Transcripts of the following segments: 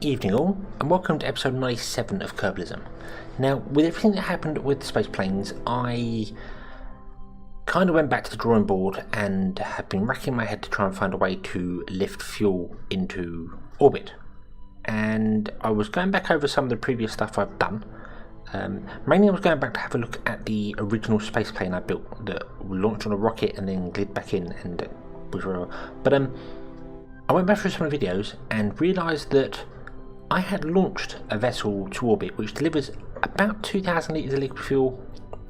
Evening all, and welcome to episode 97 of Kerbalism. Now, with everything that happened with the space planes, I kind of went back to the drawing board and have been racking my head to try and find a way to lift fuel into orbit. And I was going back over some of the previous stuff I've done. Mainly I was going back to have a look at the original space plane I built that launched on a rocket and then glid back in and was real. But I went back through some of the videos and realised that I had launched a vessel to orbit which delivers about 2,000 litres of liquid fuel,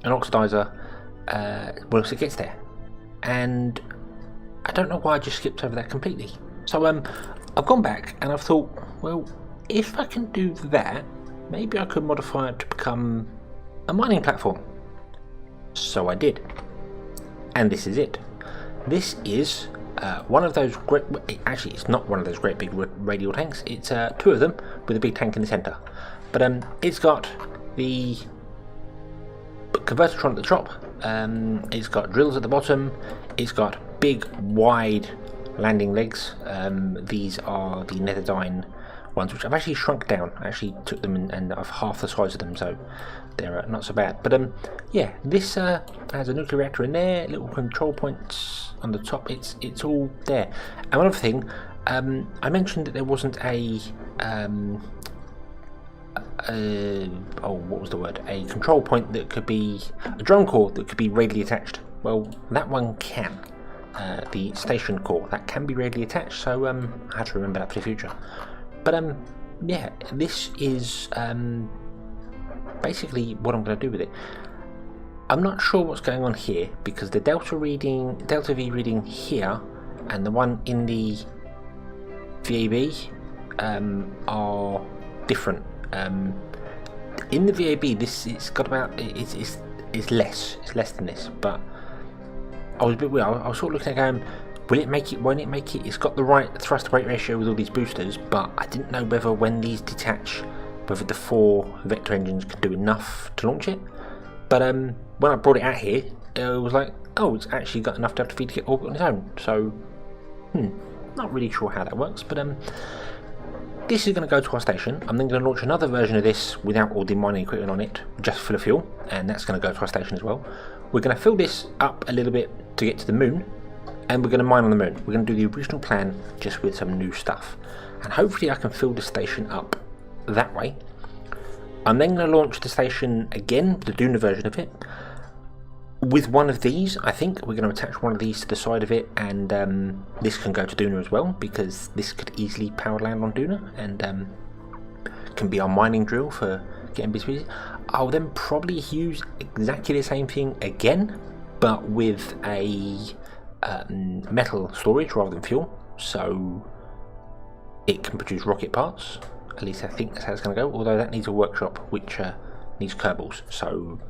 an oxidizer, once it gets there. And I don't know why I just skipped over that completely. So I've gone back and I've thought, well, if I can do that, maybe I could modify it to become a mining platform. So I did. And this is it. This is one of those great, actually it's not one of those great big radial tanks, it's two of them with a big tank in the centre. But it's got the converter at the top, it's got drills at the bottom, it's got big wide landing legs. These are the Netherdyne ones, which I've actually shrunk down. I actually took them and I've half the size of them, so they're not so bad. But yeah, this has a nuclear reactor in there, little control points on the top. It's all there. And one other thing, I mentioned that there wasn't a what was the word? A control point that could be a drone core that could be radially attached. Well, that one can. The station core that can be radially attached. So I have to remember that for the future. But yeah, this is basically what I'm going to do with it. I'm not sure what's going on here because the delta V reading here and the one in the VAB are different. In the VAB, it's got about it's less than this. But I was a bit weird. I was sort of looking at going, will it make it? Won't it make it? It's got the right thrust to weight ratio with all these boosters, but I didn't know whether when these detach, whether the 4 vector engines could do enough to launch it. But when I brought it out here, it was like, oh, it's actually got enough delta V to get orbit on its own. So, not really sure how that works. But this is going to go to our station. I'm then going to launch another version of this without all the mining equipment on it, just full of fuel, and that's going to go to our station as well. We're going to fill this up a little bit to get to the moon. And we're going to mine on the moon. We're going to do the original plan just with some new stuff. And hopefully I can fill the station up that way. I'm then going to launch the station again, the Duna version of it. With one of these, I think we're going to attach one of these to the side of it. And this can go to Duna as well, because this could easily power land on Duna. And can be our mining drill for getting bits pieces. I'll then probably use exactly the same thing again, but with a metal storage rather than fuel, so it can produce rocket parts. At least I think that's how it's going to go, although that needs a workshop which needs Kerbals. So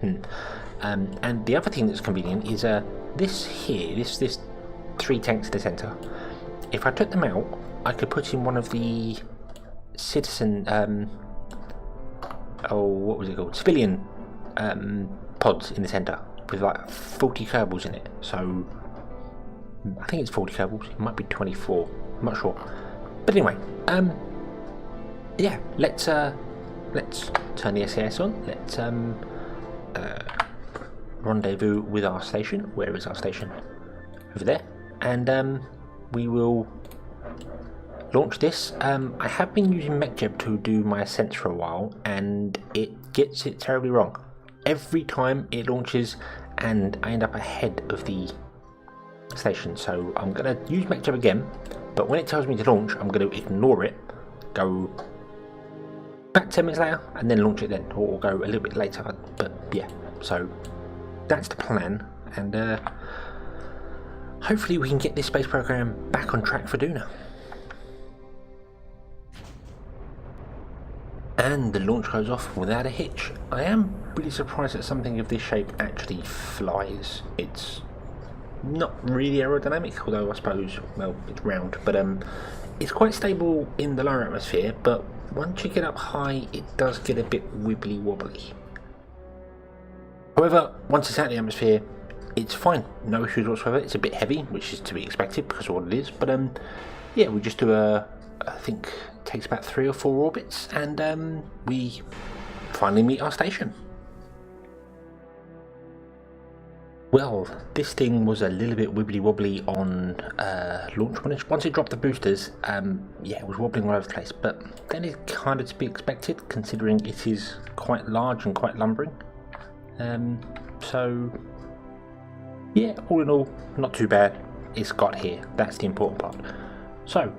and the other thing that's convenient is this here, this 3 tanks in the centre. If I took them out, I could put in one of the citizen what was it called, civilian pods in the centre with like 40 Kerbals in it. So I think it's 40 Kerbals, it might be 24, I'm not sure. But anyway, yeah, let's turn the SAS on, let's rendezvous with our station. Where is our station? Over there. And we will launch this. I have been using MechJeb to do my ascents for a while, and it gets it terribly wrong. Every time it launches, and I end up ahead of the station. So I'm going to use MechJeb again, but when it tells me to launch, I'm going to ignore it, go back 10 minutes later, and then launch it then, or go a little bit later. But yeah, so that's the plan, and hopefully we can get this space program back on track for Duna. And the launch goes off without a hitch. I am really surprised that something of this shape actually flies. It's not really aerodynamic, although I suppose, well, it's round, but it's quite stable in the lower atmosphere, but once you get up high, it does get a bit wibbly wobbly. However, once it's out of the atmosphere, it's fine, no issues whatsoever. It's a bit heavy, which is to be expected because of what it is, but yeah, we just do a I think it takes about 3 or 4 orbits, and we finally meet our station. Well, this thing was a little bit wibbly wobbly on launch. Once it dropped the boosters, yeah, it was wobbling all over the place, but then it's kind of to be expected considering it is quite large and quite lumbering. So yeah, all in all, not too bad. It's got here, that's the important part. So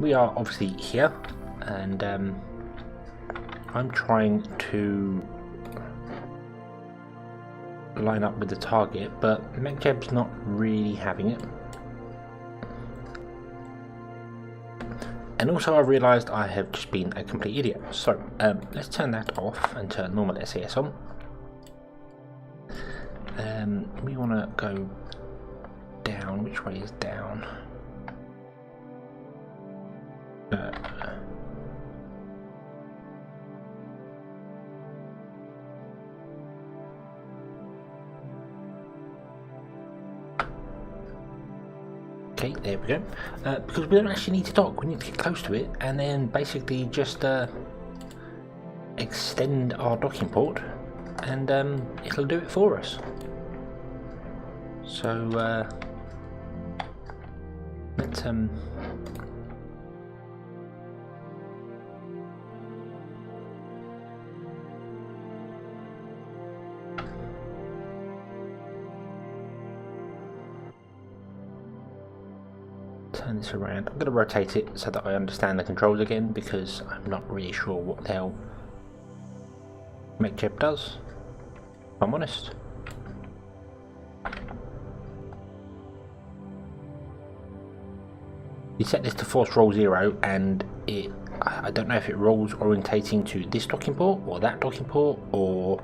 we are obviously here, and I'm trying to line up with the target, but MechJeb's not really having it. And also I realised I have just been a complete idiot. So let's turn that off and turn normal SAS on. We want to go down. Which way is down? Okay, there we go. Because we don't actually need to dock, we need to get close to it and then basically just extend our docking port, and it'll do it for us. So let's turn this around. I'm going to rotate it so that I understand the controls again, because I'm not really sure what the hell MechJeb does, if I'm honest. You set this to force roll 0 and I don't know if it rolls orientating to this docking port or that docking port, or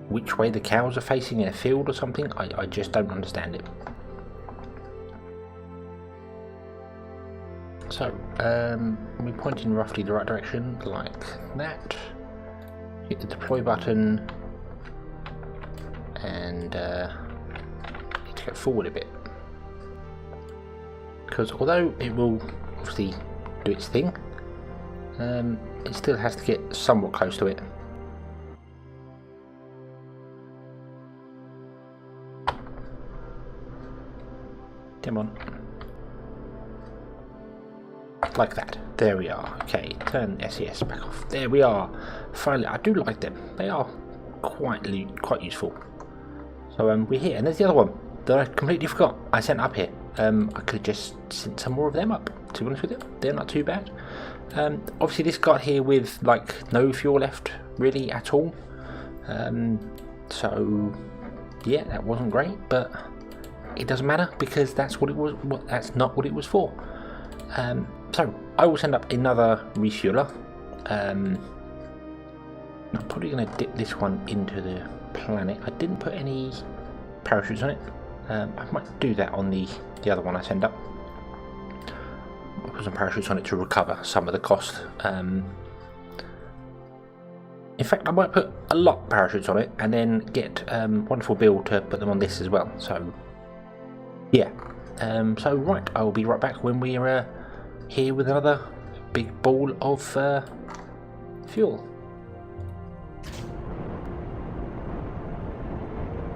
which way the cows are facing in a field or something. I just don't understand it. So, we're pointing roughly the right direction, like that. Hit the deploy button, and need to go forward a bit. Because although it will obviously do its thing, it still has to get somewhat close to it. Come on. Like that. There we are. Okay, turn SES back off. There we are. Finally, I do like them. They are quite useful. So we're here, and there's the other one that I completely forgot. I sent up here. I could have just sent some more of them up, to be honest with you. They're not too bad. Obviously this got here with like no fuel left really at all. So yeah, that wasn't great, but it doesn't matter because that's what it was. That's not what it was for. So I will send up another refueler. I'm probably going to dip this one into the planet. I didn't put any parachutes on it. I might do that on the other one I send up. I'll put some parachutes on it to recover some of the cost. In fact, I might put a lot of parachutes on it and then get wonderful Bill to put them on this as well. So yeah. So right, I will be right back when we're here with another big ball of fuel.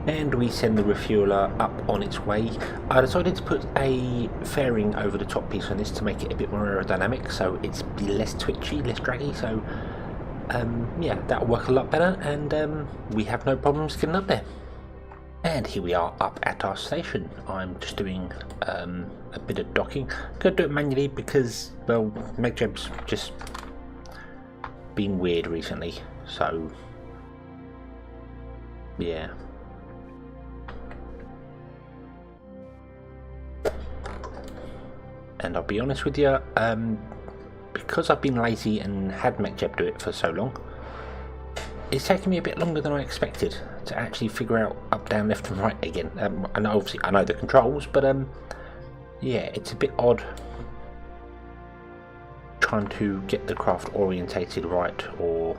And we send the refueler up on its way. I decided to put a fairing over the top piece on this to make it a bit more aerodynamic, so it's less twitchy, less draggy, so yeah, that'll work a lot better, and we have no problems getting up there. And here we are up at our station. I'm just doing a bit of docking. I'm going to do it manually because, well, MechJeb's just been weird recently, so yeah. And I'll be honest with you, because I've been lazy and had MechJeb do it for so long, it's taken me a bit longer than I expected to actually figure out up, down, left and right again. And obviously I know the controls, but yeah, it's a bit odd trying to get the craft orientated right, or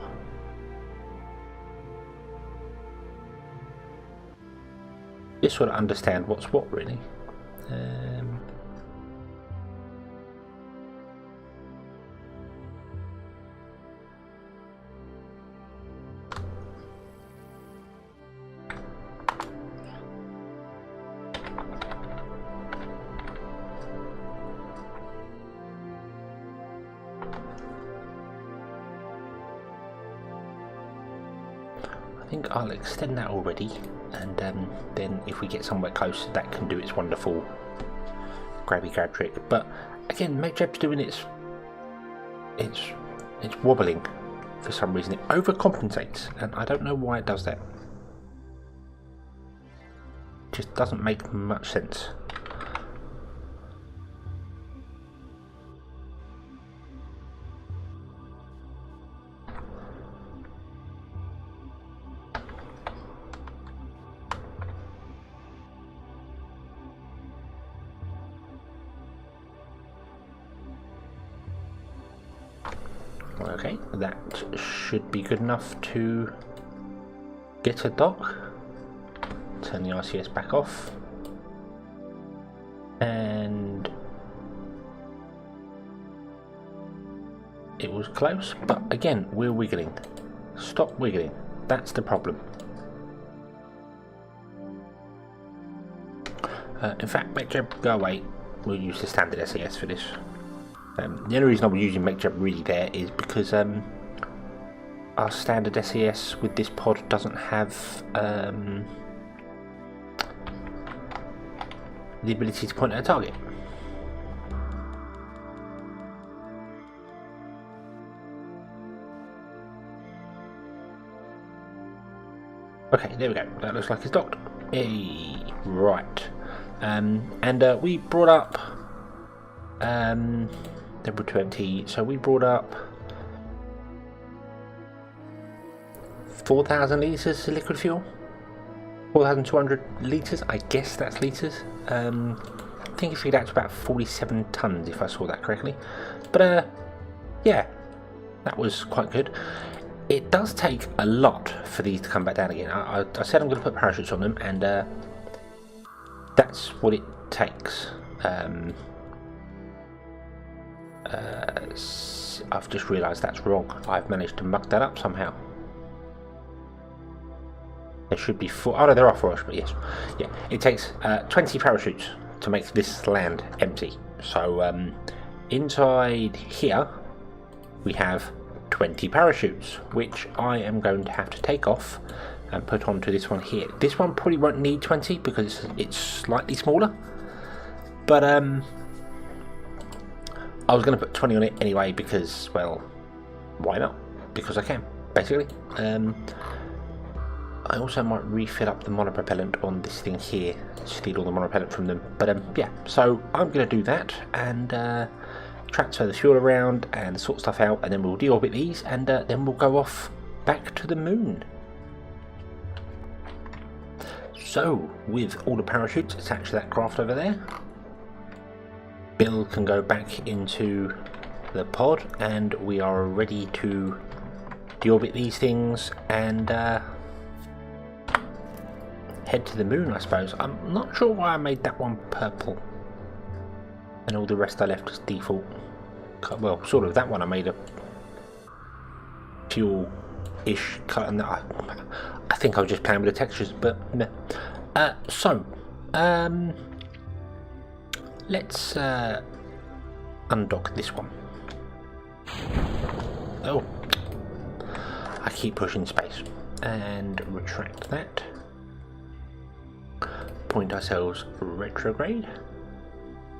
just sort of understand what's what really. think I'll extend that already, and then if we get somewhere close, that can do its wonderful grabby grab trick. But again, MechJeb's doing it's wobbling for some reason. It overcompensates, and I don't know why it does that. It just doesn't make much sense. Okay, that should be good enough to get a dock. Turn the RCS back off. And it was close, but again, we're wiggling. Stop wiggling. That's the problem. In fact, MechJeb, go away. We'll use the standard SAS for this. The only reason I was using MechJeb really there is because our standard SAS with this pod doesn't have the ability to point at a target. Okay, there we go. That looks like it's docked. Hey, right. And we brought up they were 20, so we brought up 4,000 litres of liquid fuel. 4,200 litres, I guess that's litres. I think it figured out to about 47 tonnes if I saw that correctly. But yeah, that was quite good. It does take a lot for these to come back down again. I said I'm going to put parachutes on them, and that's what it takes. I've just realised that's wrong. I've managed to muck that up somehow. There should be 4. Oh no, there are 4, but yes. Yeah, it takes 20 parachutes to make this land empty. So inside here we have 20 parachutes, which I am going to have to take off and put onto this one here. This one probably won't need 20 because it's slightly smaller. But I was going to put 20 on it anyway because, well, why not? Because I can, basically. I also might refill up the monopropellant on this thing here, steal all the monopropellant from them. But yeah, so I'm going to do that and transfer the fuel around and sort stuff out, and then we'll deorbit these, and then we'll go off back to the moon. So, with all the parachutes attached to that craft over there, Bill can go back into the pod, and we are ready to deorbit these things and head to the moon, I suppose. I'm not sure why I made that one purple and all the rest I left as default. Well, sort of. That one I made a fuel-ish colour, and I think I was just playing with the textures, but meh. So, let's undock this one. Oh, I keep pushing space, and retract that. Point ourselves retrograde,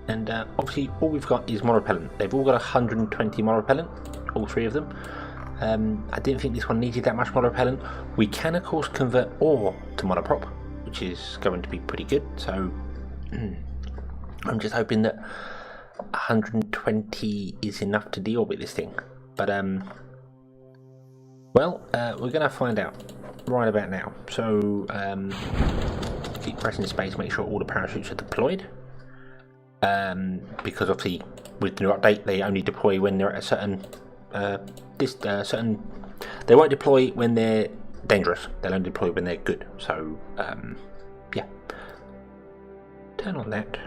and obviously all we've got is monopropellant. They've all got 120 monopropellant, all 3 of them. I didn't think this one needed that much monopropellant. We can of course convert ore to monoprop, which is going to be pretty good, so I'm just hoping that 120 is enough to deorbit this thing. But well, we're gonna find out right about now. So keep pressing space, make sure all the parachutes are deployed, because obviously with the new update they only deploy when they're at a certain they won't deploy when they're dangerous, they'll only deploy when they're good. So yeah, turn on that,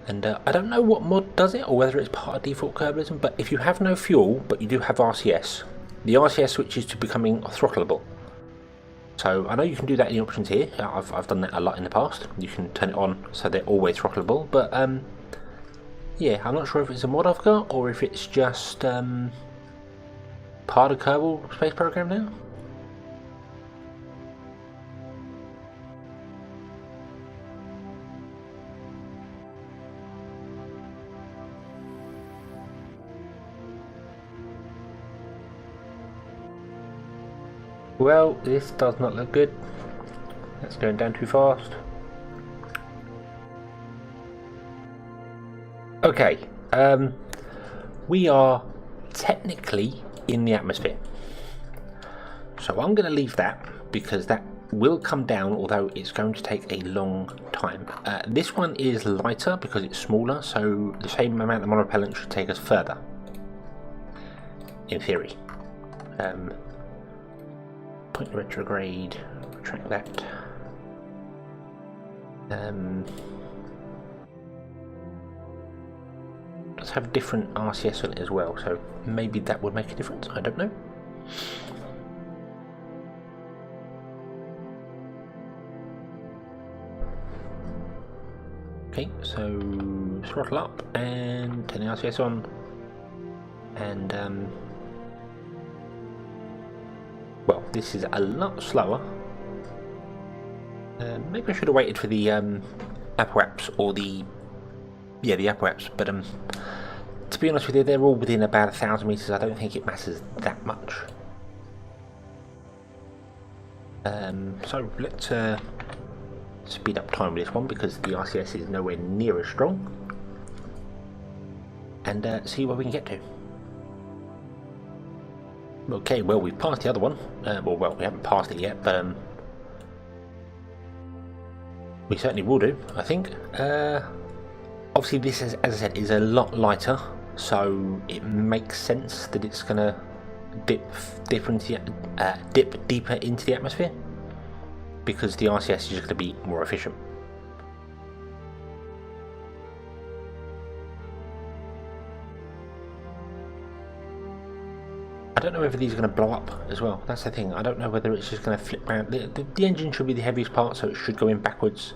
and I don't know what mod does it or whether it's part of default Kerbalism, but if you have no fuel but you do have RCS, the RCS switches to becoming throttleable. So I know you can do that in the options here. I've done that a lot in the past. You can turn it on so they're always throttleable. But yeah, I'm not sure if it's a mod I've got or if it's just part of Kerbal Space Program now. Well, this does not look good. That's going down too fast. Okay, we are technically in the atmosphere. So I'm going to leave that because that will come down, although it's going to take a long time. This one is lighter because it's smaller, so the same amount of monopellant should take us further, in theory. Point retrograde, retract that. Let's have different RCS on it as well, so maybe that would make a difference, I don't know. Okay, so throttle up and turn the RCS on, and well, this is a lot slower. Maybe I should have waited for the Apple apps or the Apple apps, but to be honest with you, they're all within about 1,000 meters. I don't think it matters that much. So let's speed up time with this one because the RCS is nowhere near as strong, and see where we can get to. Okay, well, we've passed the other one. Well, we haven't passed it yet, but we certainly will do, I think. Obviously, this is, as I said, is a lot lighter, so it makes sense that it's going to dip deeper into the atmosphere, because the RCS is just going to be more efficient. I don't know whether these are going to blow up as well. That's the thing. I don't know whether it's just going to flip around. The engine should be the heaviest part, so it should go in backwards.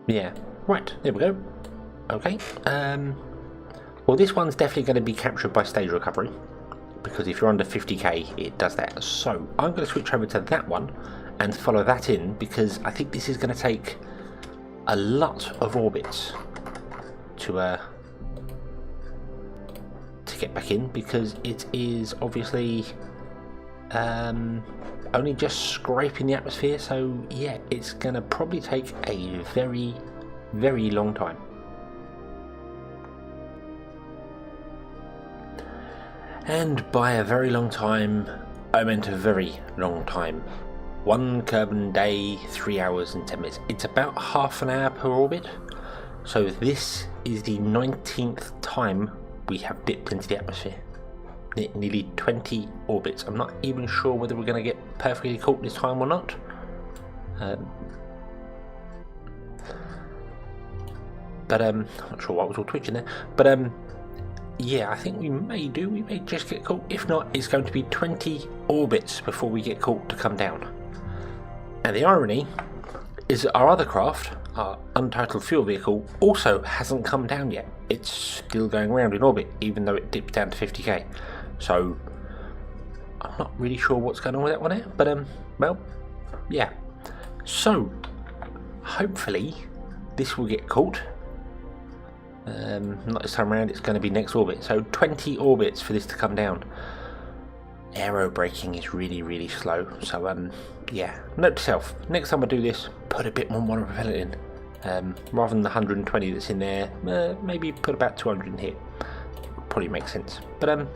Yeah, right, there we go. Okay. Well, this one's definitely going to be captured by stage recovery, because if you're under 50k, it does that. So I'm going to switch over to that one and follow that in, because I think this is going to take a lot of orbits to get back in, because it is obviously only just scraping the atmosphere. So yeah, it's going to probably take a very, very long time. And by a very long time, I meant a very long time. 1 Kerbal day, 3 hours and 10 minutes. It's about half an hour per orbit. So this is the 19th time we have dipped into the atmosphere. Nearly 20 orbits. I'm not even sure whether we're going to get perfectly caught this time or not. But I'm not sure what was all twitching there. But yeah, I think we may just get caught. If not, it's going to be 20 orbits before we get caught to come down. And the irony is that our other craft, our untitled fuel vehicle, also hasn't come down yet. It's still going around in orbit, even though it dipped down to 50k. So I'm not really sure what's going on with that one here, but well, yeah. So hopefully this will get caught. Not this time around, it's going to be next orbit. So 20 orbits for this to come down. Aero braking is really, really slow. So yeah, note to self, next time I do this, put a bit more monopropellant in. Rather than the 120 that's in there, maybe put about 200 in here. Probably makes sense. But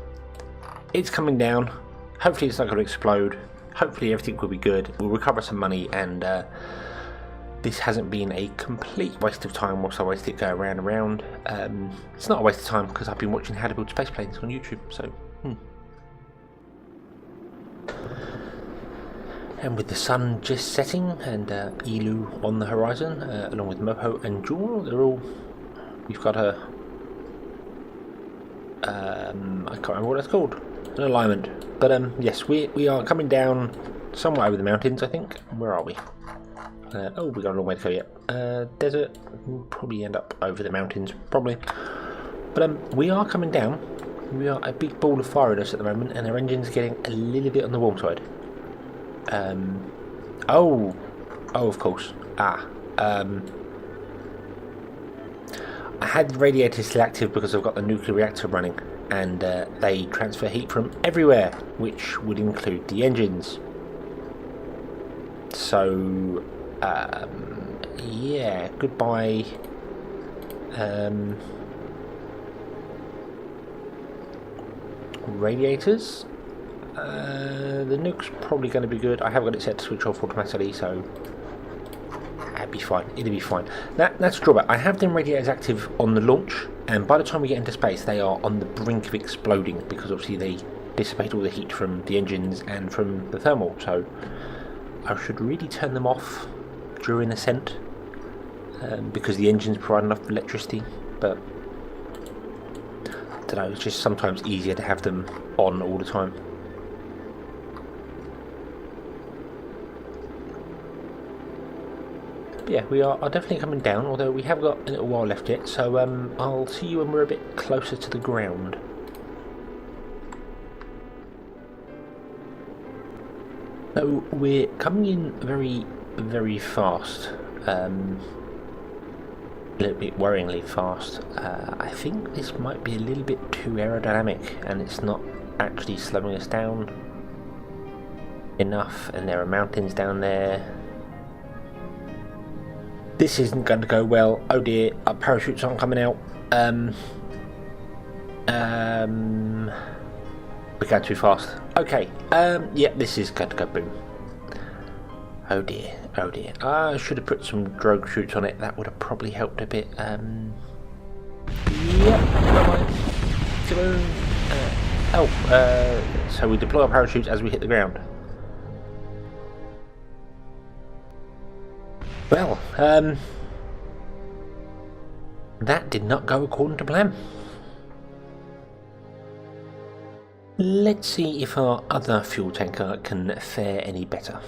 it's coming down. Hopefully it's not going to explode. Hopefully everything will be good. We'll recover some money, and this hasn't been a complete waste of time whilst I watched it go around and around. It's not a waste of time because I've been watching how to build space planes on YouTube. So, And with the sun just setting and Elu on the horizon, along with Moho and Jewel, they're all. We've got a. I can't remember what that's called. An alignment. But yes, we are coming down somewhere over the mountains, I think. Where are we? Oh, we've got a long way to go yet. Desert. We'll probably end up over the mountains, probably. But we are coming down. We are a big ball of fire at us at the moment, and our engine's getting a little bit on the warm side. Oh, of course. I had the radiators still active because I've got the nuclear reactor running, and they transfer heat from everywhere, which would include the engines. So, yeah, goodbye. Radiators. The nuke's probably going to be good. I have got it set to switch off automatically, so that'd be fine. It'll be fine. That's a drawback. I have them radiators active on the launch, and by the time we get into space, they are on the brink of exploding because obviously they dissipate all the heat from the engines and from the thermal. So I should really turn them off during ascent because the engines provide enough electricity. But I don't know. It's just sometimes easier to have them on all the time. Yeah, we are definitely coming down, although we have got a little while left yet, so I'll see you when we're a bit closer to the ground. So we're coming in very, very fast, a little bit worryingly fast. I think this might be a little bit too aerodynamic, and it's not actually slowing us down enough, and there are mountains down there. This isn't going to go well. Oh dear, our parachutes aren't coming out. We're going too fast. Okay, yeah, this is going to go boom. Oh dear, oh dear. I should have put some drogue chutes on it. That would have probably helped a bit. Yep, so we deploy our parachutes as we hit the ground. Well, that did not go according to plan. Let's see if our other fuel tanker can fare any better.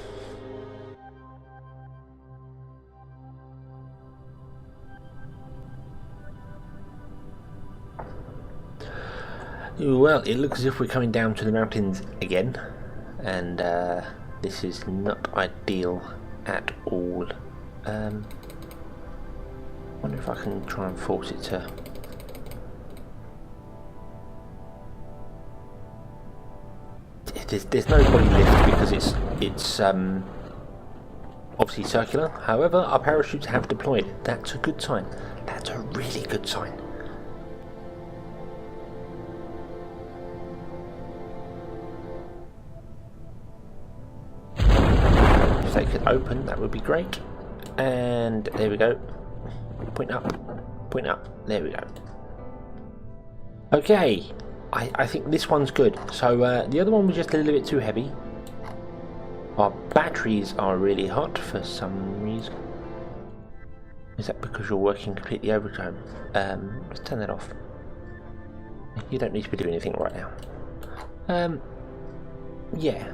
Well, it looks as if we're coming down to the mountains again, and this is not ideal at all. Wonder if I can try and force it to. There's no body lift because it's obviously circular. However, our parachutes have deployed. That's a good sign. That's a really good sign. If they could open, that would be great. And there we go. Point up. Point up. There we go. Okay. I think this one's good. So the other one was just a little bit too heavy. Our batteries are really hot for some reason. Is that because you're working completely overtime? Let's turn that off. You don't need to be doing anything right now. Yeah,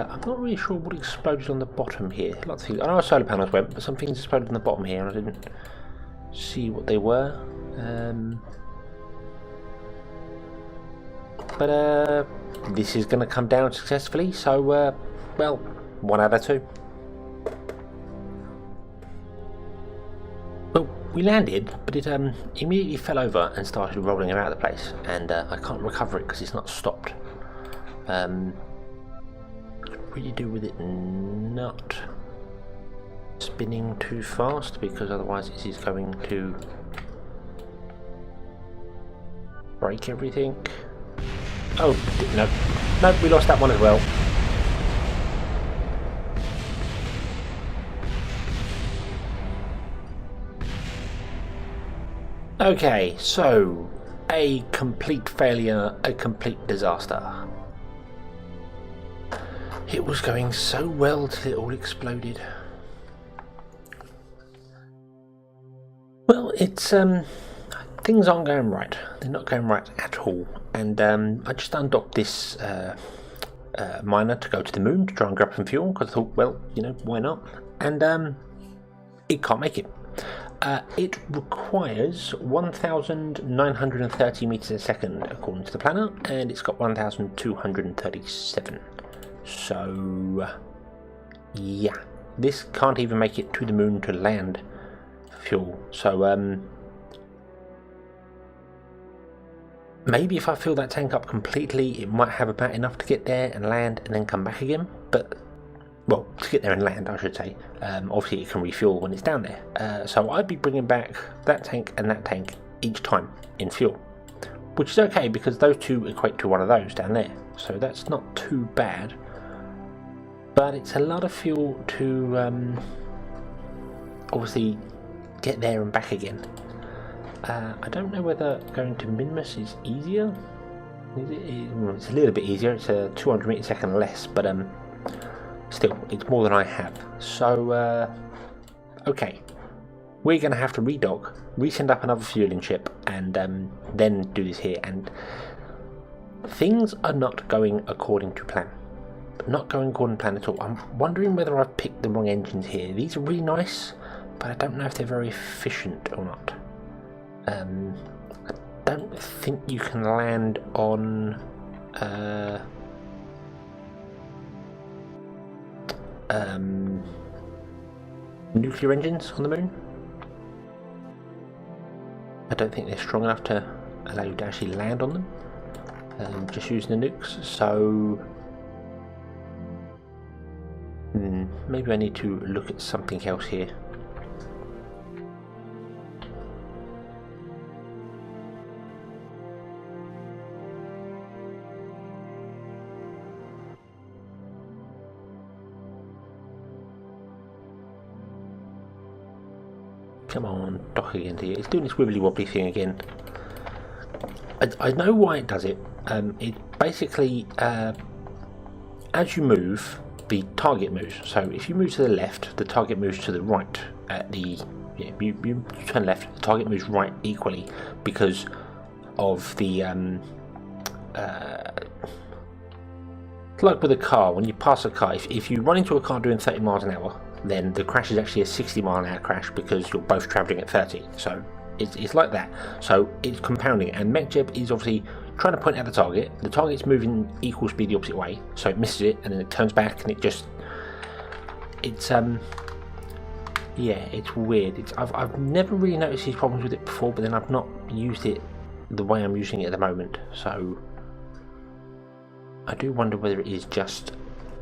I'm not really sure what exploded on the bottom here. Lots of things. I know our solar panels went, but some things exploded on the bottom here, and I didn't see what they were. But this is going to come down successfully. So, well, 1 out of 2. Well, we landed, but it immediately fell over and started rolling around the place, and I can't recover it because it's not stopped. Really do with it not spinning too fast, because otherwise this is going to break everything. Oh no, we lost that one as well. Okay, so a complete failure, a complete disaster. It was going so well till it all exploded. Well, it's things aren't going right. They're not going right at all. And I just undocked this miner to go to the moon to try and grab some fuel, because I thought, well, you know, why not? And it can't make it. It requires 1,930 meters a second according to the planner, and it's got 1,237. So, yeah, this can't even make it to the moon to land fuel. So, Maybe if I fill that tank up completely, it might have about enough to get there and land and then come back again. But, well, to get there and land, I should say. Obviously, it can refuel when it's down there. So I'd be bringing back that tank and that tank each time in fuel. Which is okay, because those two equate to one of those down there. So that's not too bad. But it's a lot of fuel to, obviously, get there and back again. I don't know whether going to Minimus is easier. It's a little bit easier. It's a 200 meters a second less, but still, it's more than I have. So, okay, we're going to have to redock, resend up another fueling ship, and then do this here. And things are not going according to plan. Not going according to plan at all. I'm wondering whether I've picked the wrong engines here. These are really nice, but I don't know if they're very efficient or not. I don't think you can land on nuclear engines on the moon. I don't think they're strong enough to allow you to actually land on them, just using the nukes. So maybe I need to look at something else here. Come on, dock again here. It's doing this wibbly wobbly thing again. I know why it does it. It basically, as you move, the target moves. So if you move to the left, the target moves to the right. You turn left, the target moves right equally because of the like with a car. When you pass a car, if you run into a car doing 30 miles an hour, then the crash is actually a 60-mile-an-hour crash because you're both travelling at 30. So it's like that. So it's compounding, and MechJeb is obviously trying to point at the target. The target's moving equal speed the opposite way, so it misses it, and then it turns back, and it's yeah, it's weird. I've never really noticed these problems with it before, but then I've not used it the way I'm using it at the moment. So I do wonder whether it is just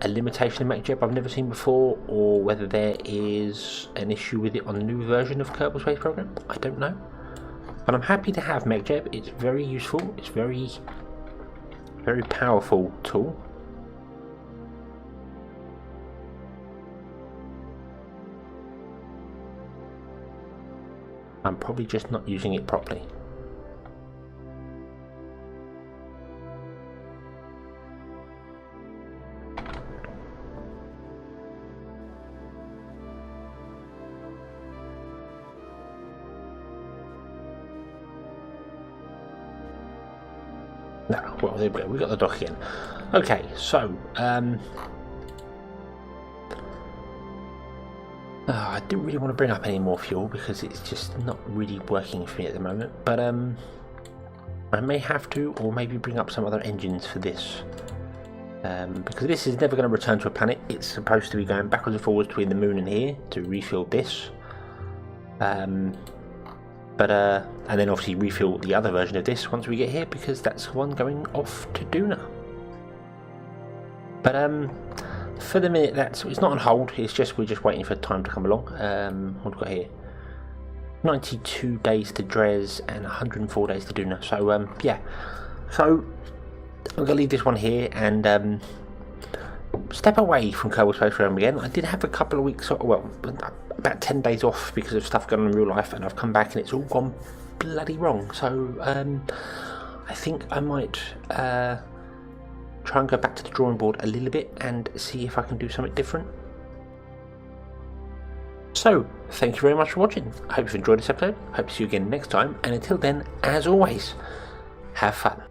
a limitation of MechJeb I've never seen before, or whether there is an issue with it on the new version of Kerbal Space Program. I don't know. But I'm happy to have MechJeb. It's very useful. It's very, very powerful tool. I'm probably just not using it properly. No, well, there we go. We got the dock again. Okay, so I didn't really want to bring up any more fuel because it's just not really working for me at the moment. But I may have to, or maybe bring up some other engines for this, because this is never going to return to a planet. It's supposed to be going backwards and forwards between the moon and here to refuel this. And then obviously refuel the other version of this once we get here, because that's the one going off to Duna. But for the minute, it's not on hold. It's just we're just waiting for time to come along. What have we got here? 92 days to Dres and 104 days to Duna. So yeah. So I'm gonna leave this one here and step away from Kerbal Space Program again. I did have a couple of weeks, well, about 10 days off because of stuff going on in real life, and I've come back and it's all gone bloody wrong. So I think I might try and go back to the drawing board a little bit and see if I can do something different. So thank you very much for watching. I hope you've enjoyed this episode. I hope to see you again next time, and until then, as always, have fun.